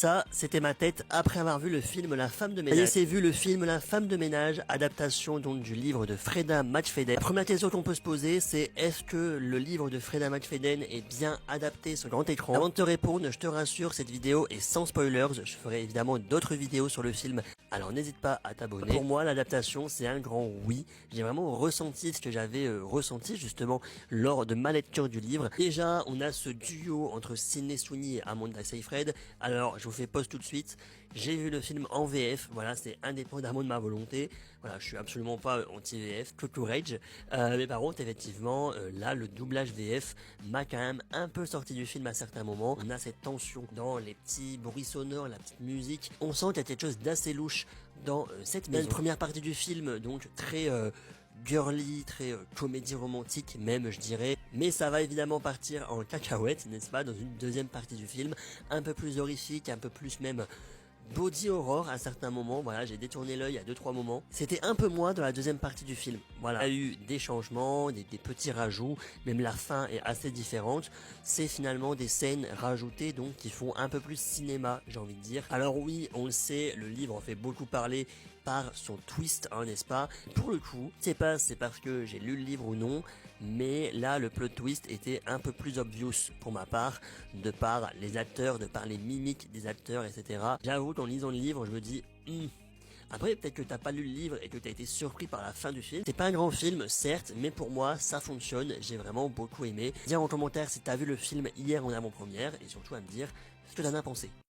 Ça, c'était ma tête après avoir vu le film La Femme de Ménage. C'est vu le film La Femme de Ménage, adaptation donc du livre de Freda Matchfeden. La première question qu'on peut se poser, c'est est-ce que le livre de Freda Matchfeden est bien adapté sur grand écran? Avant de te répondre, je te rassure, cette vidéo est sans spoilers. Je ferai évidemment d'autres vidéos sur le film, alors n'hésite pas à t'abonner. Pour moi, l'adaptation, c'est un grand oui. J'ai vraiment ressenti ce que j'avais ressenti justement lors de ma lecture du livre. Déjà, on a ce duo entre Sydney Sweeney et Amanda Seyfried. Alors, je vous fais pause tout de suite. J'ai vu le film en VF. Voilà, c'est indépendamment de ma volonté. Voilà, je suis absolument pas anti-VF, tout courage. Mais par contre, effectivement, là, le doublage VF m'a quand même un peu sorti du film à certains moments. On a cette tension dans les petits bruits sonores, la petite musique. On sent qu'il y a quelque chose d'assez louche dans cette maison. La première partie du film, donc très girly, très comédie romantique même, je dirais. Mais ça va évidemment partir en cacahuète, n'est-ce pas, dans une deuxième partie du film, un peu plus horrifique, un peu plus même body horror à certains moments. Voilà, j'ai détourné l'œil à 2-3 moments. C'était un peu moins dans la deuxième partie du film. Voilà, il y a eu des changements, des petits rajouts, même la fin est assez différente. C'est finalement des scènes rajoutées donc qui font un peu plus cinéma, j'ai envie de dire. Alors oui, on le sait, le livre en fait beaucoup parler par son twist, hein, n'est-ce pas? Pour le coup, je sais pas c'est parce que j'ai lu le livre ou non, mais là le plot twist était un peu plus obvious pour ma part, de par les acteurs, de par les mimiques des acteurs, etc. J'avoue qu'en lisant le livre, je me dis Après, peut-être que t'as pas lu le livre et que t'as été surpris par la fin du film. C'est pas un grand film, certes, mais pour moi, ça fonctionne. J'ai vraiment beaucoup aimé. Dis en commentaire si t'as vu le film hier en avant-première et surtout à me dire ce que t'en as pensé.